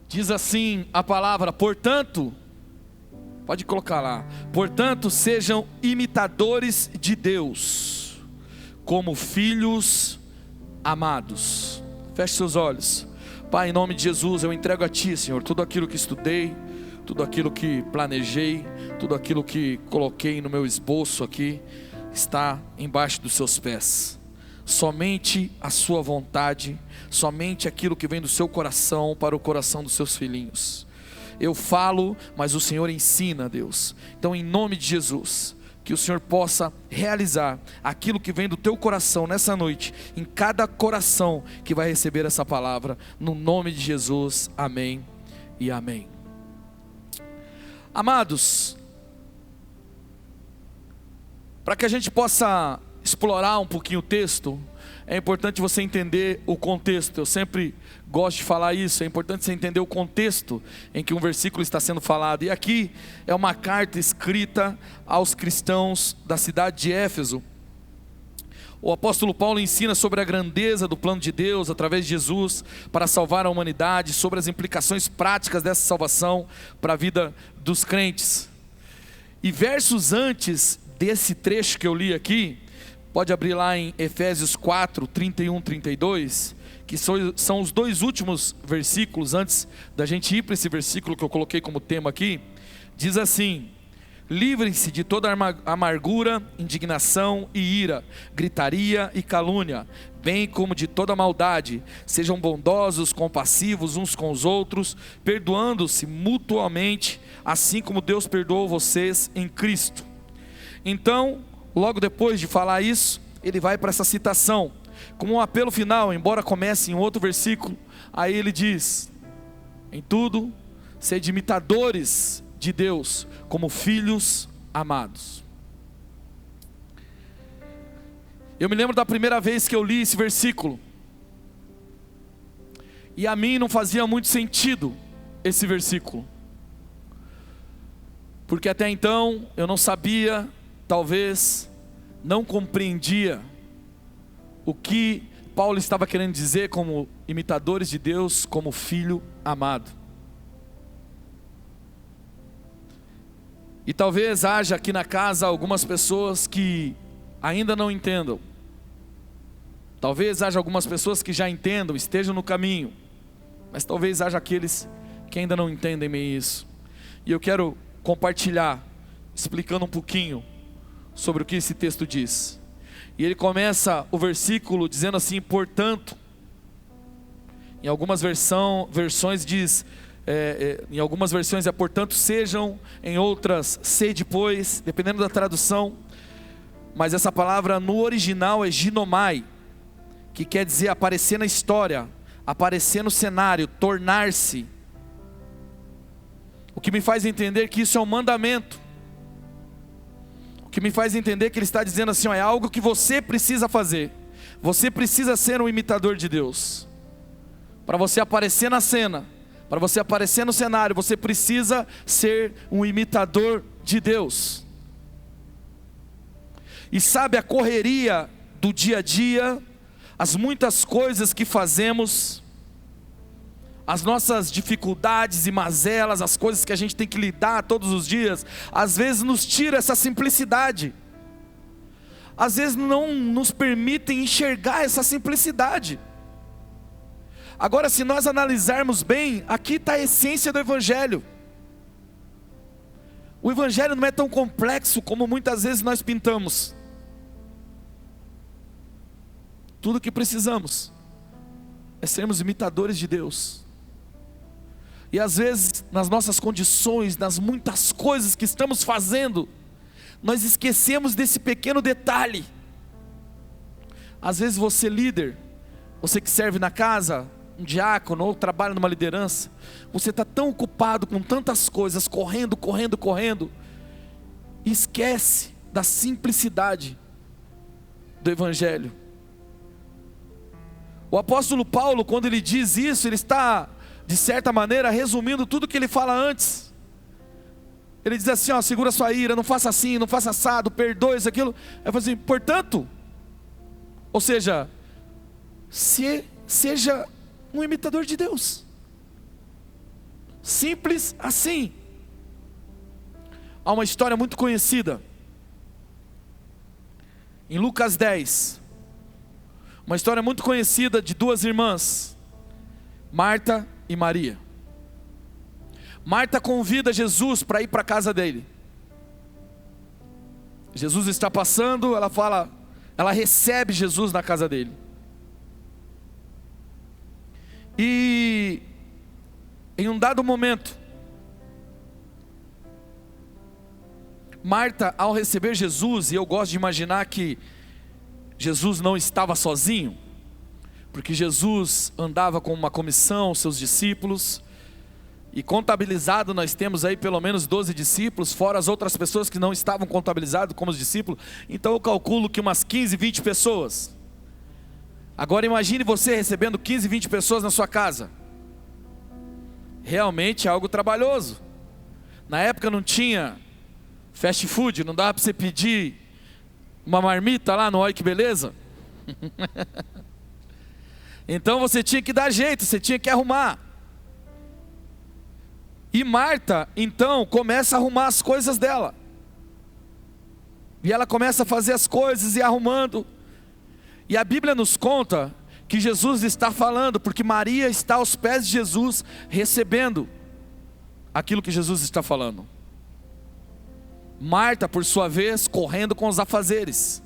Diz assim a palavra: portanto, pode colocar lá, portanto sejam imitadores de Deus, como filhos amados. Feche seus olhos. Pai, em nome de Jesus, eu entrego a Ti, Senhor, tudo aquilo que estudei, tudo aquilo que planejei, tudo aquilo que coloquei no meu esboço aqui, está embaixo dos Seus pés. Somente a Sua vontade, somente aquilo que vem do Seu coração para o coração dos Seus filhinhos. Eu falo, mas o Senhor ensina, Deus. Então, em nome de Jesus, que o Senhor possa realizar aquilo que vem do Teu coração nessa noite, em cada coração que vai receber essa palavra, no nome de Jesus, amém e amém. Amados, para que a gente possa explorar um pouquinho o texto, é importante você entender o contexto. Eu sempre gosto de falar isso, é importante você entender o contexto em que um versículo está sendo falado. E aqui é uma carta escrita aos cristãos da cidade de Éfeso. O apóstolo Paulo ensina sobre a grandeza do plano de Deus através de Jesus para salvar a humanidade, sobre as implicações práticas dessa salvação para a vida dos crentes. E versos antes desse trecho que eu li aqui, pode abrir lá em Efésios 4, 31, 32, que são os dois últimos versículos antes da gente ir para esse versículo que eu coloquei como tema aqui. Diz assim: livrem-se de toda amargura, indignação e ira, gritaria e calúnia, bem como de toda maldade. Sejam bondosos, compassivos uns com os outros, perdoando-se mutuamente, assim como Deus perdoou vocês em Cristo. Então, logo depois de falar isso, ele vai para essa citação, como um apelo final, embora comece em outro versículo. Aí ele diz: em tudo, sede imitadores de Deus, como filhos amados. Eu me lembro da primeira vez que eu li esse versículo, e a mim não fazia muito sentido esse versículo, porque até então eu não sabia, talvez não compreendia o que Paulo estava querendo dizer como imitadores de Deus, como filho amado. E talvez haja aqui na casa algumas pessoas que ainda não entendam. Talvez haja algumas pessoas que já entendam, estejam no caminho, mas talvez haja aqueles que ainda não entendem bem isso. E eu quero compartilhar, explicando um pouquinho sobre o que esse texto diz. E ele começa o versículo dizendo assim: portanto. Em algumas versões diz, em algumas versões é portanto sejam, em outras sede pois, dependendo da tradução. Mas essa palavra no original é ginomai, que quer dizer aparecer na história, aparecer no cenário, tornar-se. O que me faz entender que isso é um mandamento. O que me faz entender que ele está dizendo assim: é algo que você precisa fazer. Você precisa ser um imitador de Deus. Para você aparecer na cena, para você aparecer no cenário, você precisa ser um imitador de Deus. E sabe, a correria do dia a dia, as muitas coisas que fazemos, as nossas dificuldades e mazelas, as coisas que a gente tem que lidar todos os dias, às vezes nos tira essa simplicidade, às vezes não nos permitem enxergar essa simplicidade. Agora, se nós analisarmos bem, aqui está a essência do Evangelho. O Evangelho não é tão complexo como muitas vezes nós pintamos. Tudo o que precisamos é sermos imitadores de Deus. E às vezes, nas nossas condições, nas muitas coisas que estamos fazendo, nós esquecemos desse pequeno detalhe. Às vezes você líder, você que serve na casa, um diácono ou trabalha numa liderança, você está tão ocupado com tantas coisas, correndo, e esquece da simplicidade do Evangelho. O apóstolo Paulo, quando ele diz isso, ele está, de certa maneira, resumindo tudo que ele fala antes. Ele diz assim: ó, segura sua ira, não faça assim, não faça assado, perdoe isso, aquilo. Ele fala assim: portanto, ou seja, seja um imitador de Deus. Simples assim. Há uma história muito conhecida em Lucas 10. Uma história muito conhecida de duas irmãs, Marta e Maria. Marta convida Jesus para ir para a casa dele. Jesus está passando, ela recebe Jesus na casa dele. E em um dado momento, Marta, ao receber Jesus, e eu gosto de imaginar que Jesus não estava sozinho, porque Jesus andava com uma comissão, seus discípulos, e contabilizado nós temos aí pelo menos 12 discípulos, fora as outras pessoas que não estavam contabilizadas como os discípulos. Então eu calculo que umas 15, 20 pessoas. Agora imagine você recebendo 15, 20 pessoas na sua casa. Realmente é algo trabalhoso. Na época não tinha fast food, não dava para você pedir uma marmita lá no Oi Que Beleza. Então você tinha que dar jeito, você tinha que arrumar. E Marta, então, começa a arrumar as coisas dela. E ela começa a fazer as coisas e arrumando. E a Bíblia nos conta que Jesus está falando, porque Maria está aos pés de Jesus, recebendo aquilo que Jesus está falando. Marta, por sua vez, correndo com os afazeres.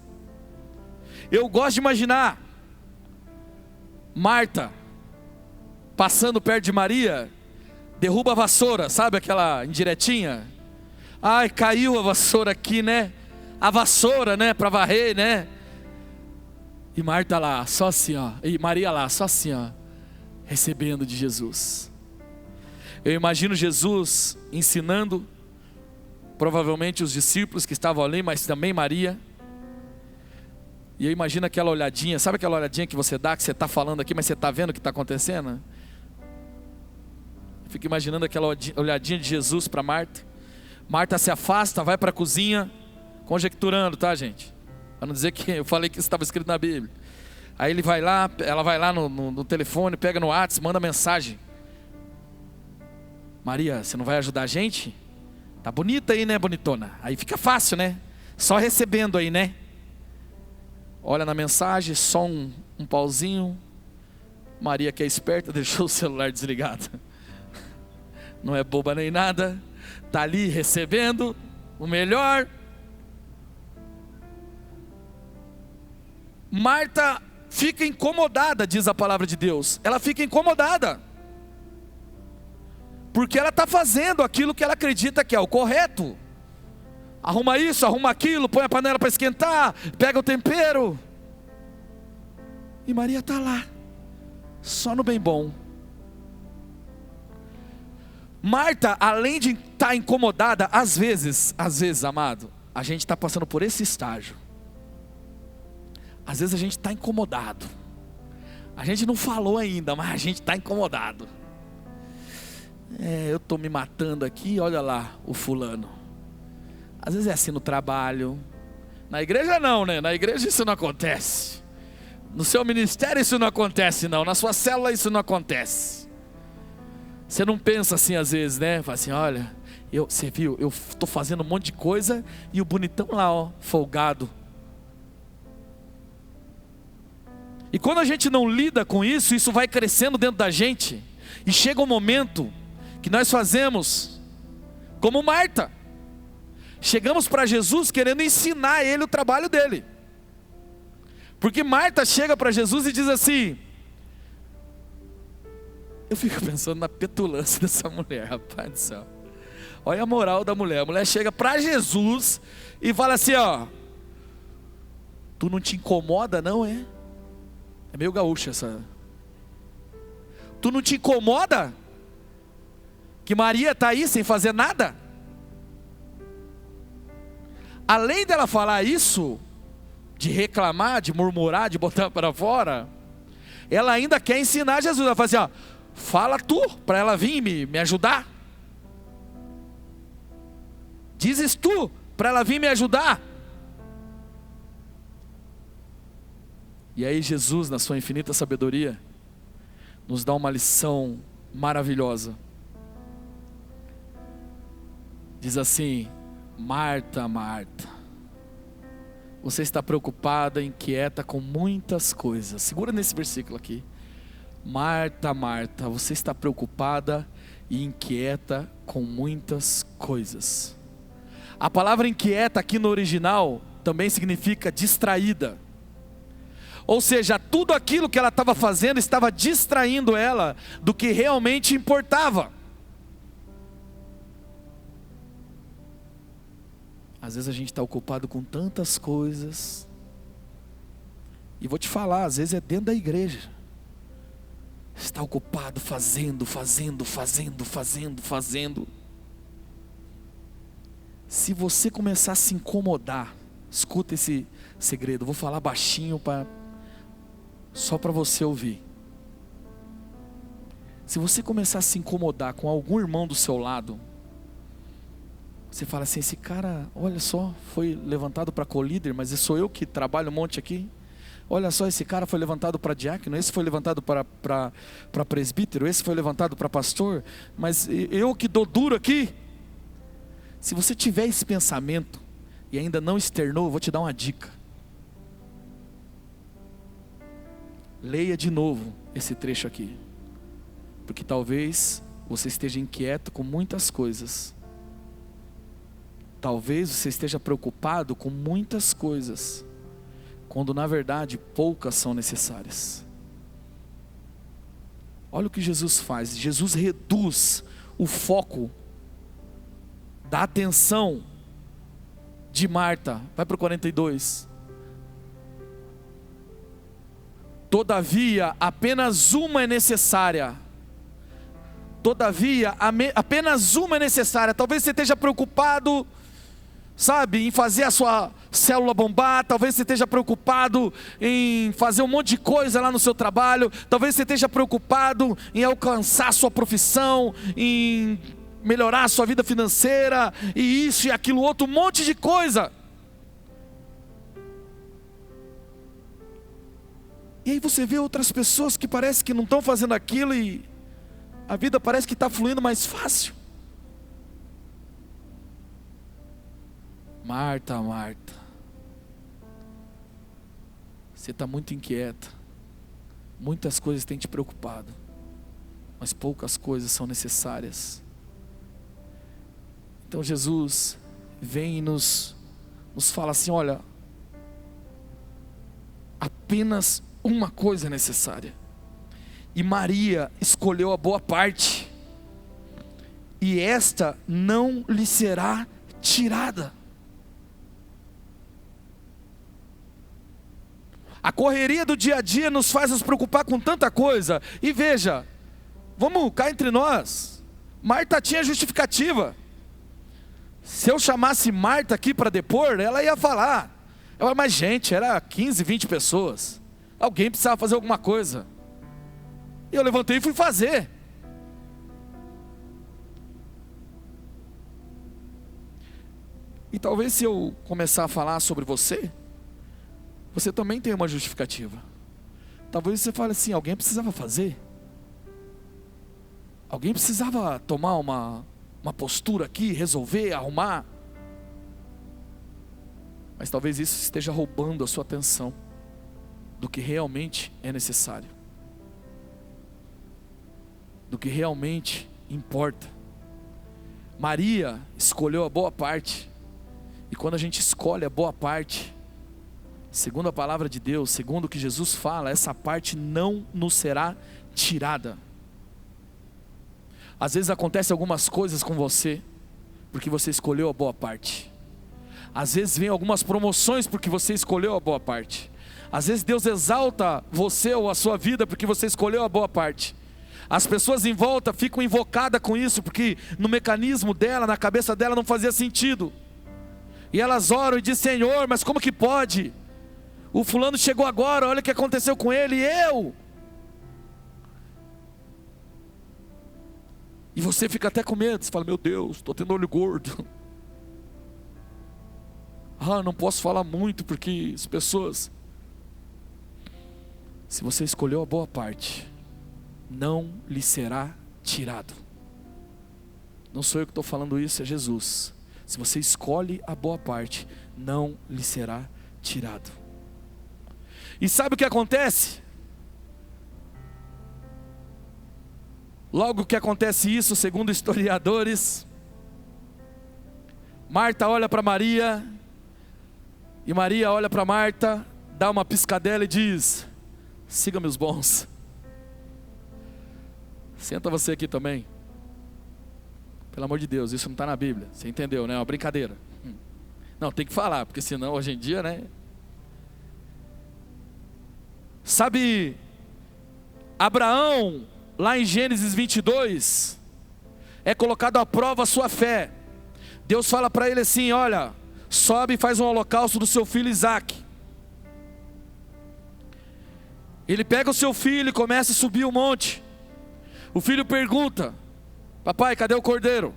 Eu gosto de imaginar Marta passando perto de Maria, derruba a vassoura, sabe aquela indiretinha? Ai, caiu a vassoura aqui, né? A vassoura, né? Para varrer, né? E Marta lá, só assim, ó. E Maria lá, só assim, ó. Recebendo de Jesus. Eu imagino Jesus ensinando, provavelmente os discípulos que estavam ali, mas também Maria. E eu imagino aquela olhadinha, sabe aquela olhadinha que você dá, que você está falando aqui, mas você está vendo o que está acontecendo? Fico imaginando aquela olhadinha de Jesus para Marta. Marta se afasta, vai para a cozinha, conjecturando, tá, gente? Para não dizer que eu falei que isso estava escrito na Bíblia. Aí ela vai lá no telefone, pega no WhatsApp, manda mensagem. Maria, você não vai ajudar a gente? Tá bonita aí, né, bonitona? Aí fica fácil, né? Só recebendo aí, né? Olha na mensagem, só um pauzinho. Maria, que é esperta, deixou o celular desligado. Não é boba nem nada, está ali recebendo o melhor. Marta fica incomodada, diz a palavra de Deus. Ela fica incomodada, porque ela está fazendo aquilo que ela acredita que é o correto. Arruma isso, arruma aquilo, põe a panela para esquentar, pega o tempero. E Maria está lá, só no bem bom. Marta, além de estar incomodada, às vezes, amado, a gente está passando por esse estágio. Às vezes a gente está incomodado. A gente não falou ainda, mas a gente está incomodado. Eu estou me matando aqui, olha lá o fulano. Às vezes é assim no trabalho. Na igreja não, né? Na igreja isso não acontece. No seu ministério isso não acontece não. Na sua célula isso não acontece. Você não pensa assim às vezes, né? Fala assim, olha, você viu, eu estou fazendo um monte de coisa e o bonitão lá, ó, folgado. E quando a gente não lida com isso, isso vai crescendo dentro da gente. E chega um momento que nós fazemos como Marta. Chegamos para Jesus querendo ensinar a ele o trabalho dele. Porque Marta chega para Jesus e diz assim... Eu fico pensando na petulância dessa mulher, rapaz do céu. Olha a moral da mulher. A mulher chega para Jesus e fala assim, ó... Tu não te incomoda não, é? É meio gaúcha essa... Tu não te incomoda? Que Maria está aí sem fazer nada? Além dela falar isso, de reclamar, de murmurar, de botar para fora, ela ainda quer ensinar Jesus. Ela fala assim, ó, fala tu, para ela vir me ajudar. Dizes tu, para ela vir me ajudar. E aí Jesus, na sua infinita sabedoria, nos dá uma lição maravilhosa. Diz assim: Marta, Marta, você está preocupada, inquieta com muitas coisas. Segura nesse versículo aqui. Marta, Marta, você está preocupada e inquieta com muitas coisas. A palavra inquieta aqui no original também significa distraída. Ou seja, tudo aquilo que ela estava fazendo estava distraindo ela do que realmente importava. Às vezes a gente está ocupado com tantas coisas. E vou te falar, às vezes é dentro da igreja. Está ocupado fazendo. Se você começar a se incomodar, escuta esse segredo, vou falar baixinho só para você ouvir. Se você começar a se incomodar com algum irmão do seu lado, você fala assim: esse cara, olha só, foi levantado para co-líder, mas sou eu que trabalho um monte aqui. Olha só, esse cara foi levantado para diácono, esse foi levantado para presbítero, esse foi levantado para pastor, mas eu que dou duro aqui. Se você tiver esse pensamento e ainda não externou, eu vou te dar uma dica. Leia de novo esse trecho aqui, porque talvez você esteja inquieto com muitas coisas. Talvez você esteja preocupado com muitas coisas, quando na verdade poucas são necessárias. Olha o que Jesus faz. Jesus reduz o foco da atenção de Marta. Vai para o 42. Todavia, apenas uma é necessária. Todavia, apenas uma é necessária. Talvez você esteja preocupado, sabe, em fazer a sua célula bombar. Talvez você esteja preocupado em fazer um monte de coisa lá no seu trabalho. Talvez você esteja preocupado em alcançar a sua profissão, em melhorar a sua vida financeira, e isso e aquilo outro, um monte de coisa. E aí você vê outras pessoas que parece que não estão fazendo aquilo e a vida parece que está fluindo mais fácil. Marta, Marta, você está muito inquieta. Muitas coisas têm te preocupado, mas poucas coisas são necessárias. Então Jesus vem e nos fala assim: olha, apenas uma coisa é necessária. E Maria escolheu a boa parte, e esta não lhe será tirada. A correria do dia a dia nos faz nos preocupar com tanta coisa. E veja, vamos cá entre nós, Marta tinha justificativa. Se eu chamasse Marta aqui para depor, ela ia falar: mas gente, era 15, 20 pessoas, alguém precisava fazer alguma coisa. E eu levantei e fui fazer. E talvez se eu começar a falar sobre você também tem uma justificativa. Talvez você fale assim: alguém precisava fazer. Alguém precisava tomar uma postura aqui, resolver, arrumar. Mas talvez isso esteja roubando a sua atenção do que realmente é necessário, do que realmente importa. Maria escolheu a boa parte. E quando a gente escolhe a boa parte, segundo a palavra de Deus, segundo o que Jesus fala, essa parte não nos será tirada. Às vezes acontecem algumas coisas com você porque você escolheu a boa parte. Às vezes vem algumas promoções porque você escolheu a boa parte. Às vezes Deus exalta você ou a sua vida porque você escolheu a boa parte. As pessoas em volta ficam invocadas com isso, porque no mecanismo dela, na cabeça dela não fazia sentido. E elas oram e dizem: Senhor, mas como que pode? O fulano chegou agora, olha o que aconteceu com ele, e eu? E você fica até com medo, você fala: meu Deus, estou tendo olho gordo. Não posso falar muito porque as pessoas... Se você escolheu a boa parte, não lhe será tirado. Não sou eu que estou falando isso, é Jesus. Se você escolhe a boa parte, não lhe será tirado. E sabe o que acontece? Logo que acontece isso, segundo historiadores, Marta olha para Maria, e Maria olha para Marta, dá uma piscadela e diz: siga-me os bons. Senta você aqui também. Pelo amor de Deus, isso não está na Bíblia. Você entendeu, né? É uma brincadeira. Não, tem que falar, porque senão hoje em dia, né? Sabe, Abraão, lá em Gênesis 22, é colocado à prova a sua fé. Deus fala para ele assim: olha, sobe e faz um holocausto do seu filho Isaque. Ele pega o seu filho e começa a subir o monte. O filho pergunta: papai, cadê o cordeiro?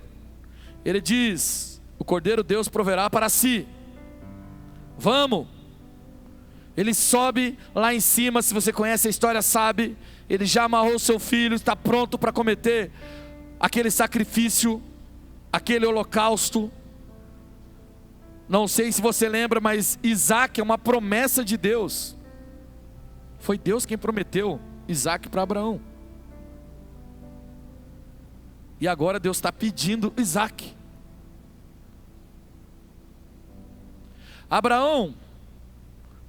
Ele diz: o cordeiro Deus proverá para si. Vamos. Ele sobe lá em cima, se você conhece a história sabe, ele já amarrou o seu filho, está pronto para cometer aquele sacrifício, aquele holocausto. Não sei se você lembra, mas Isaque é uma promessa de Deus. Foi Deus quem prometeu Isaque para Abraão. E agora Deus está pedindo Isaque. Abraão,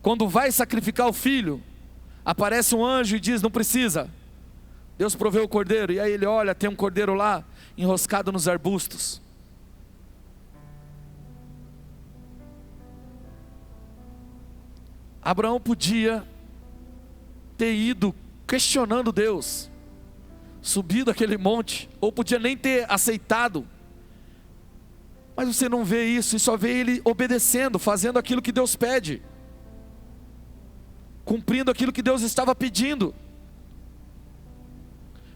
quando vai sacrificar o filho, aparece um anjo e diz: não precisa, Deus proveu o cordeiro. E aí ele olha, tem um cordeiro lá, enroscado nos arbustos. Abraão podia ter ido questionando Deus, subido aquele monte, ou podia nem ter aceitado. Mas você não vê isso, e só vê ele obedecendo, fazendo aquilo que Deus pede, cumprindo aquilo que Deus estava pedindo,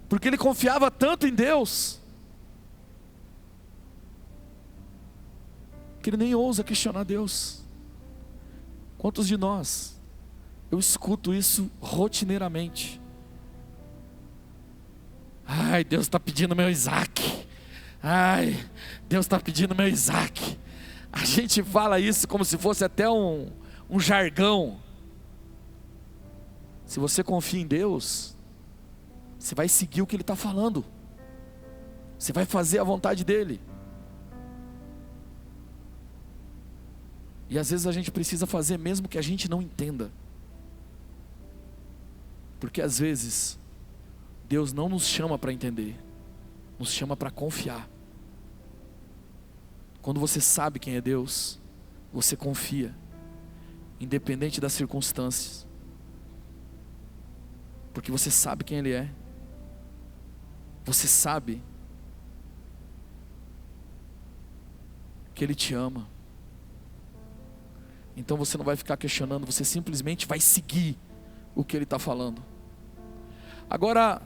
porque ele confiava tanto em Deus, que ele nem ousa questionar Deus. Quantos de nós, eu escuto isso rotineiramente: ai, Deus está pedindo meu Isaque, ai, Deus está pedindo meu Isaque. A gente fala isso como se fosse até um jargão. Se você confia em Deus, você vai seguir o que Ele está falando, você vai fazer a vontade dEle. E às vezes a gente precisa fazer mesmo que a gente não entenda, porque às vezes Deus não nos chama para entender, nos chama para confiar. Quando você sabe quem é Deus, você confia, independente das circunstâncias, porque você sabe quem Ele é, você sabe que Ele te ama. Então você não vai ficar questionando, você simplesmente vai seguir o que Ele está falando. Agora,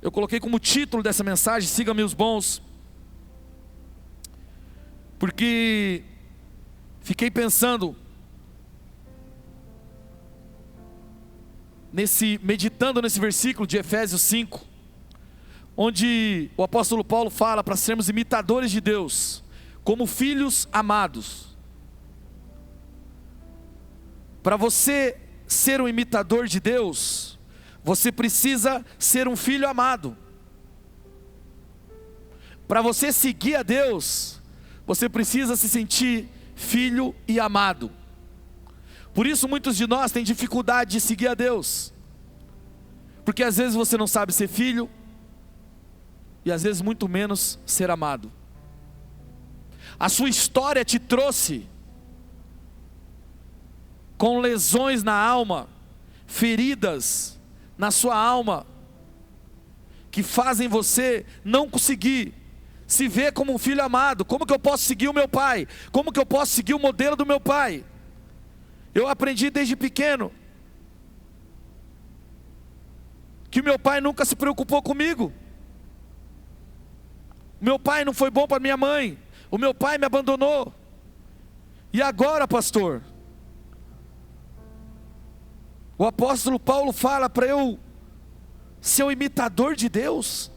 eu coloquei como título dessa mensagem: siga-me os bons, porque fiquei pensando meditando nesse versículo de Efésios 5, onde o apóstolo Paulo fala para sermos imitadores de Deus, como filhos amados. Para você ser um imitador de Deus, você precisa ser um filho amado. Para você seguir a Deus, você precisa se sentir filho e amado. Por isso muitos de nós têm dificuldade de seguir a Deus, porque às vezes você não sabe ser filho, e às vezes muito menos ser amado. A sua história te trouxe com lesões na alma, feridas na sua alma, que fazem você não conseguir se ver como um filho amado. Como que eu posso seguir o meu pai? Como que eu posso seguir o modelo do meu pai? Eu aprendi desde pequeno que o meu pai nunca se preocupou comigo. O meu pai não foi bom para minha mãe. O meu pai me abandonou. E agora, pastor, o apóstolo Paulo fala para eu ser um imitador de Deus.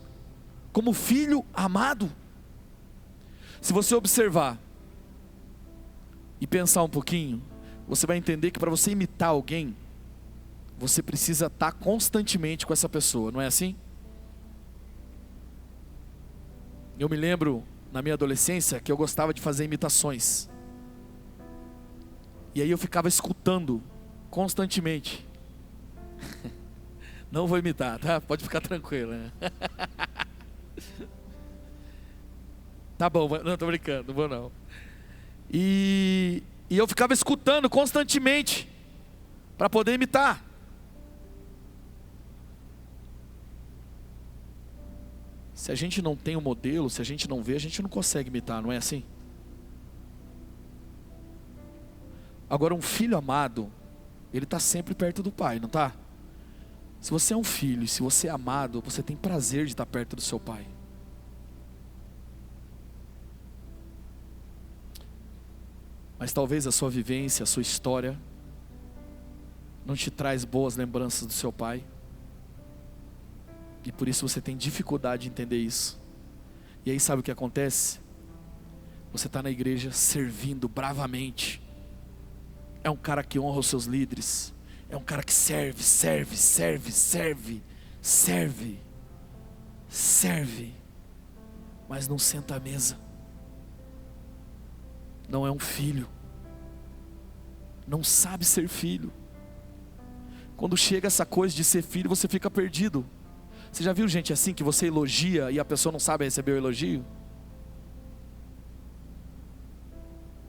como filho amado. Se você observar e pensar um pouquinho, você vai entender que para você imitar alguém, você precisa estar constantemente com essa pessoa, não é assim? Eu me lembro, na minha adolescência, que eu gostava de fazer imitações. E aí eu ficava escutando constantemente. Não vou imitar, tá? Pode ficar tranquilo, né? Tá bom, não, tô brincando, não vou não. E eu ficava escutando constantemente para poder imitar. Se a gente não tem um modelo, se a gente não vê, a gente não consegue imitar, não é assim? Agora, um filho amado, ele está sempre perto do pai, não está? Se você é um filho, se você é amado, você tem prazer de estar perto do seu pai. Mas talvez a sua vivência, a sua história, não te traz boas lembranças do seu pai. E por isso você tem dificuldade de entender isso. E aí sabe o que acontece? Você está na igreja servindo bravamente. É um cara que honra os seus líderes. É um cara que serve, serve, serve, serve, serve, serve. Mas não senta à mesa. Não é um filho. Não sabe ser filho. Quando chega essa coisa de ser filho, você fica perdido. Você já viu gente assim que você elogia e a pessoa não sabe receber o elogio?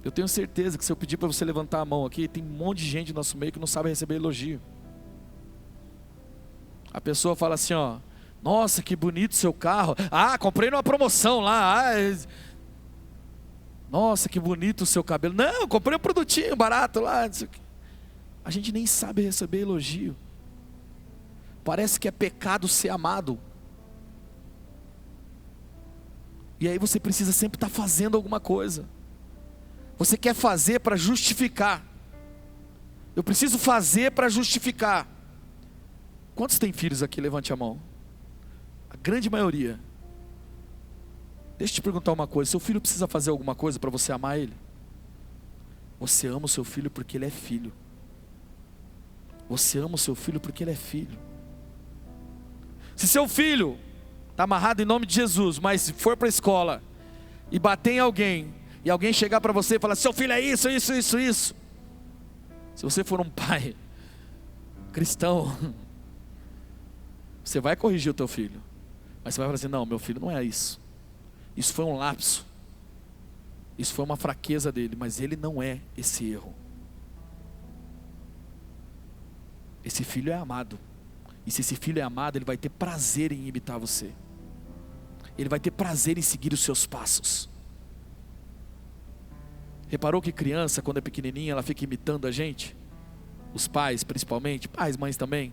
Eu tenho certeza que se eu pedir para você levantar a mão aqui, tem um monte de gente no nosso meio que não sabe receber elogio. A pessoa fala assim, ó: nossa, que bonito seu carro. Ah, comprei numa promoção lá. Nossa, que bonito o seu cabelo. Não, comprei um produtinho barato lá. A gente nem sabe receber elogio. Parece que é pecado ser amado. E aí você precisa sempre estar fazendo alguma coisa. Você quer fazer para justificar. Eu preciso fazer para justificar. Quantos têm filhos aqui? Levante a mão. A grande maioria. Deixa eu te perguntar uma coisa. Seu filho precisa fazer alguma coisa para você amar ele? Você ama o seu filho porque ele é filho. Você ama o seu filho porque ele é filho. Se seu filho está amarrado em nome de Jesus, mas for para a escola e bater em alguém, e alguém chegar para você e falar: seu filho é isso, isso, isso, isso. Se você for um pai cristão, você vai corrigir o teu filho. Mas você vai falar assim: não, meu filho não é isso. Isso foi um lapso. Isso foi uma fraqueza dele, mas ele não é esse erro. Esse filho é amado. E se esse filho é amado, ele vai ter prazer em imitar você. Ele vai ter prazer em seguir os seus passos. Reparou que criança, quando é pequenininha, ela fica imitando a gente? Os pais, principalmente, pais, mães também.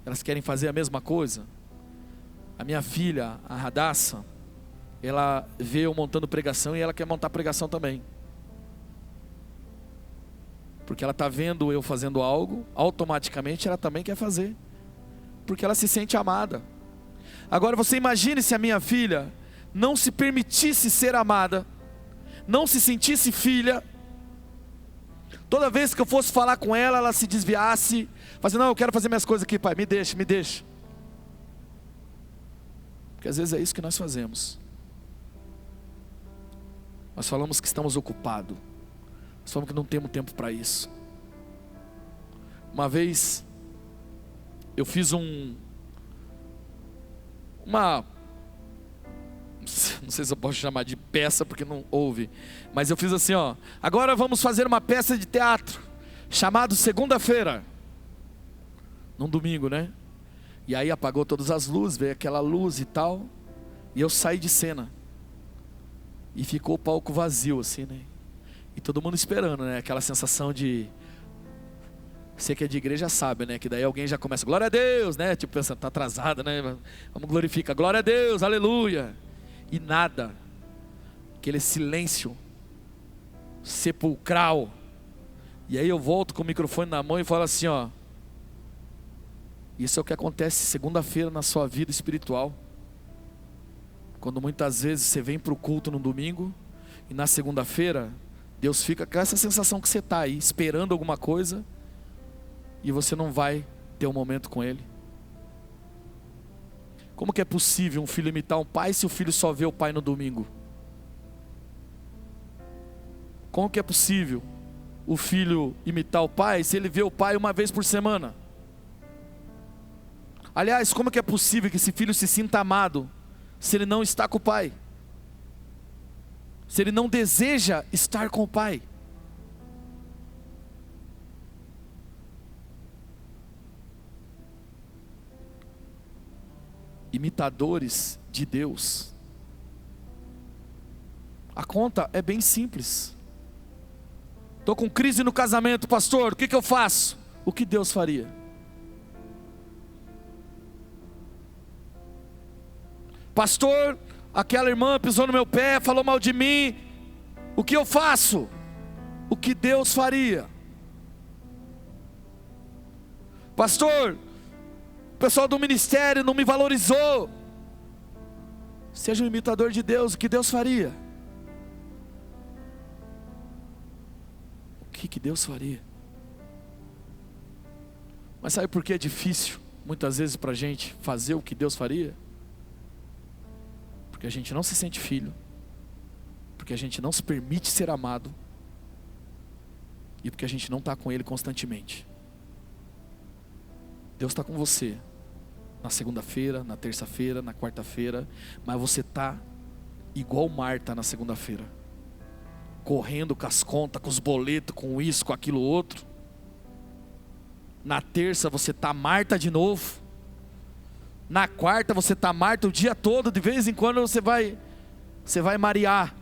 Elas querem fazer a mesma coisa. A minha filha, a Radassa, ela vê eu montando pregação e ela quer montar pregação também. Porque ela está vendo eu fazendo algo, automaticamente ela também quer fazer. Porque ela se sente amada. Agora você imagine se a minha filha não se permitisse ser amada, não se sentisse filha. Toda vez que eu fosse falar com ela, ela se desviasse, fazendo: não, eu quero fazer minhas coisas aqui, pai, me deixa, me deixa. Porque às vezes é isso que nós fazemos. Nós falamos que estamos ocupados. Nós falamos que não temos tempo para isso. Uma vez eu fiz uma, não sei se eu posso chamar de peça porque não houve, mas eu fiz assim, ó: agora vamos fazer uma peça de teatro chamado Segunda-feira, num domingo, né? E aí apagou todas as luzes, veio aquela luz e tal, e eu saí de cena e ficou o palco vazio assim, né? E todo mundo esperando, né? Aquela sensação de... Você que é de igreja sabe, né? Que daí alguém já começa: glória a Deus, né? Tipo, pensando, tá atrasado, né? Vamos glorificar, glória a Deus, aleluia. E nada. Aquele silêncio sepulcral. E aí eu volto com o microfone na mão e falo assim, ó: isso é o que acontece segunda-feira na sua vida espiritual. Quando muitas vezes você vem para o culto no domingo e na segunda-feira Deus fica com essa sensação que você está aí esperando alguma coisa e você não vai ter um momento com Ele. Como que é possível um filho imitar um pai se o filho só vê o pai no domingo? Como que é possível o filho imitar o pai se ele vê o pai uma vez por semana? Aliás, como que é possível que esse filho se sinta amado se ele não está com o pai? Se ele não deseja estar com o pai? Imitadores de Deus. A conta é bem simples. Estou com crise no casamento, pastor, o que eu faço? O que Deus faria? Pastor, aquela irmã pisou no meu pé, falou mal de mim, o que eu faço? O que Deus faria? Pastor, o pessoal do ministério não me valorizou. Seja um imitador de Deus, o que Deus faria? O que Deus faria? Mas sabe por que é difícil, muitas vezes, para a gente fazer o que Deus faria? Porque a gente não se sente filho, porque a gente não se permite ser amado, e porque a gente não está com Ele constantemente. Deus está com você, na segunda-feira, na terça-feira, na quarta-feira, mas você está igual Marta na segunda-feira, correndo com as contas, com os boletos, com isso, com aquilo outro. Na terça você está Marta de novo. Na quarta você está Marta o dia todo. De vez em quando você vai marear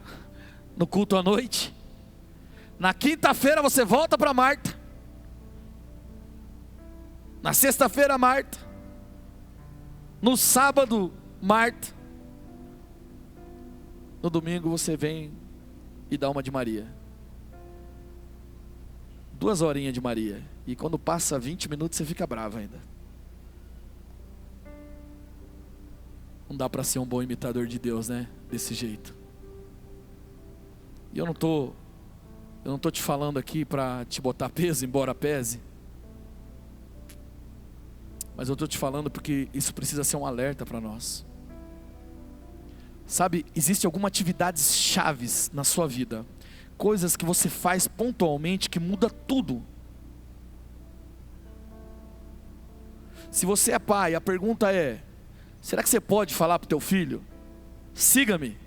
no culto à noite. Na quinta-feira você volta para Marta. Na sexta-feira Marta. No sábado Marta. No domingo você vem e dá uma de Maria. 2 horinhas de Maria. E quando passa 20 minutos você fica bravo ainda. Não dá para ser um bom imitador de Deus, né? Desse jeito. E eu não tô te falando aqui para te botar peso, embora pese. Mas eu estou te falando porque isso precisa ser um alerta para nós. Sabe, existe algumas atividades chaves na sua vida, coisas que você faz pontualmente que muda tudo. Se você é pai, a pergunta é: será que você pode falar para o teu filho: siga-me,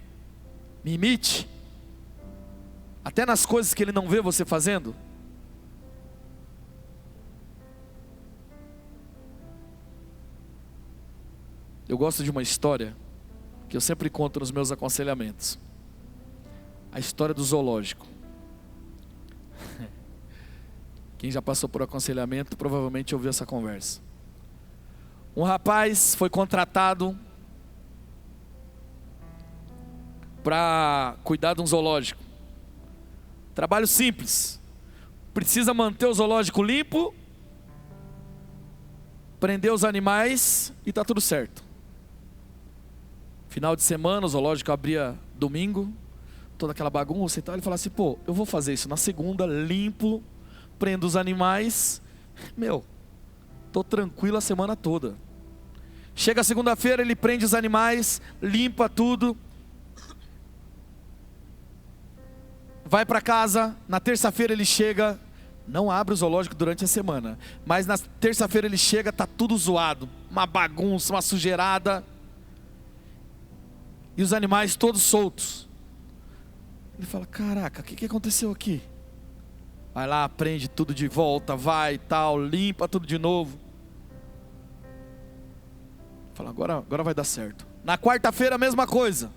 me imite, até nas coisas que ele não vê você fazendo? Eu gosto de uma história que eu sempre conto nos meus aconselhamentos. A história do zoológico. Quem já passou por aconselhamento provavelmente ouviu essa conversa. Um rapaz foi contratado para cuidar de um zoológico. Trabalho simples. Precisa manter o zoológico limpo, prender os animais e está tudo certo. Final de semana, o zoológico abria domingo, toda aquela bagunça e tal. Ele falava assim: pô, eu vou fazer isso na segunda, limpo, prendo os animais. Tô tranquilo a semana toda. Chega segunda-feira, ele prende os animais, limpa tudo, vai para casa. Na terça-feira ele chega, não abre o zoológico durante a semana, mas na terça-feira ele chega, tá tudo zoado, uma bagunça, uma sujeirada, e os animais todos soltos. Ele fala: caraca, o que aconteceu aqui? Vai lá, prende tudo de volta, vai e tal, limpa tudo de novo. Fala: agora vai dar certo. Na quarta-feira a mesma coisa.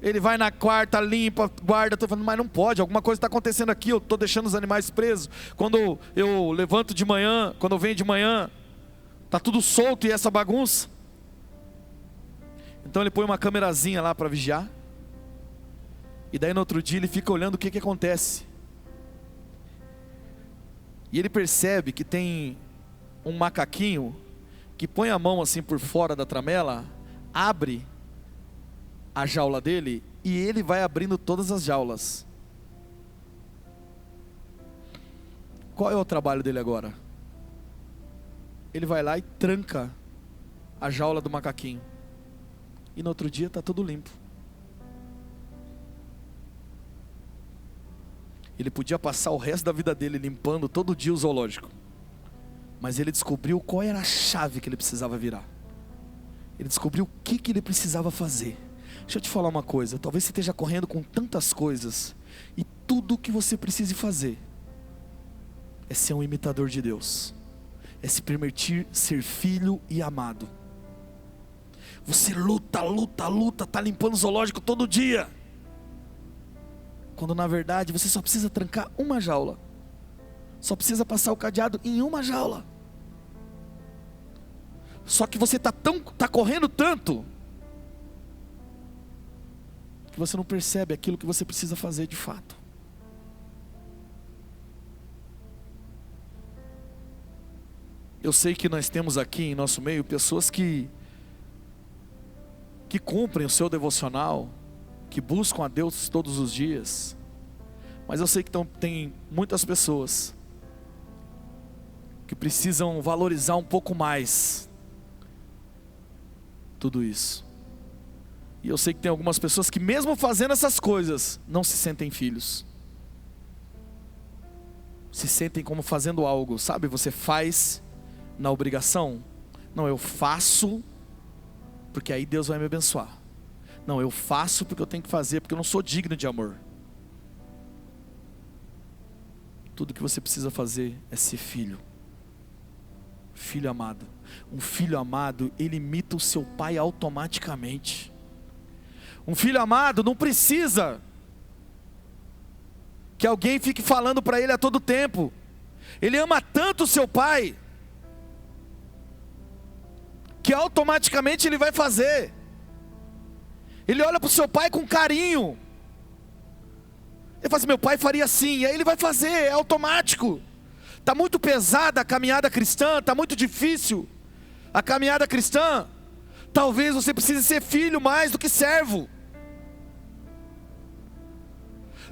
Ele vai na quarta, limpa, guarda. Estou falando: mas não pode, alguma coisa está acontecendo aqui. Eu estou deixando os animais presos. Quando eu levanto de manhã, quando eu venho de manhã, está tudo solto e essa bagunça. Então ele põe uma câmerazinha lá para vigiar. E daí no outro dia ele fica olhando o que acontece. E ele percebe que tem um macaquinho que põe a mão assim por fora da tramela, abre a jaula dele e ele vai abrindo todas as jaulas. Qual é o trabalho dele agora? Ele vai lá e tranca a jaula do macaquinho. E no outro dia está tudo limpo. Ele podia passar o resto da vida dele limpando todo dia o zoológico. Mas ele descobriu qual era a chave que ele precisava virar. Ele descobriu o que ele precisava fazer. Deixa eu te falar uma coisa. Talvez você esteja correndo com tantas coisas. E tudo o que você precise fazer é ser um imitador de Deus. É se permitir ser filho e amado. Você luta, está limpando o zoológico todo dia. Quando na verdade você só precisa trancar uma jaula. Só precisa passar o cadeado em uma jaula. Só que você tá correndo tanto que você não percebe aquilo que você precisa fazer de fato. Eu sei que nós temos aqui em nosso meio pessoas que cumprem o seu devocional, que buscam a Deus todos os dias. Mas eu sei que tem muitas pessoas que precisam valorizar um pouco mais tudo isso. E eu sei que tem algumas pessoas que mesmo fazendo essas coisas, não se sentem filhos. Se sentem como fazendo algo, sabe? Você faz na obrigação. Não, eu faço porque aí Deus vai me abençoar. Não, eu faço porque eu tenho que fazer, porque eu não sou digno de amor. Tudo que você precisa fazer é ser filho. Filho amado. Um filho amado, ele imita o seu pai automaticamente. Um filho amado não precisa que alguém fique falando para ele a todo tempo. Ele ama tanto o seu pai que automaticamente ele vai fazer. Ele olha para o seu pai com carinho. Ele fala assim, meu pai faria assim, e aí ele vai fazer, é automático. Está muito pesada a caminhada cristã, está muito difícil a caminhada cristã. Talvez você precise ser filho mais do que servo.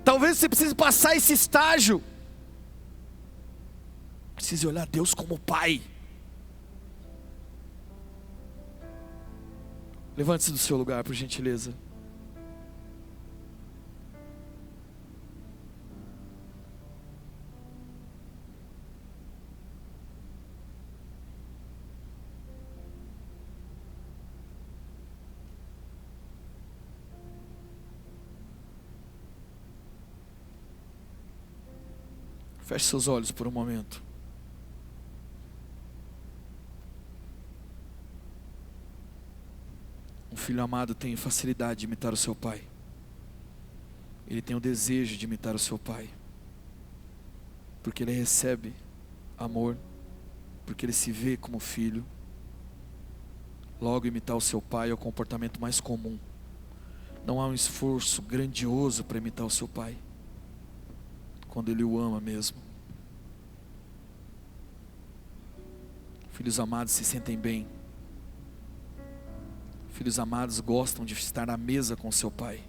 Talvez você precise passar esse estágio. Precise olhar Deus como pai. Levante-se do seu lugar, por gentileza. Feche seus olhos por um momento. Um filho amado tem facilidade de imitar o seu pai. Ele tem o desejo de imitar o seu pai. Porque ele recebe amor. Porque ele se vê como filho. Logo, imitar o seu pai é o comportamento mais comum. Não há um esforço grandioso para imitar o seu pai. Quando ele o ama mesmo. Filhos amados se sentem bem. Filhos amados gostam de estar à mesa com seu pai.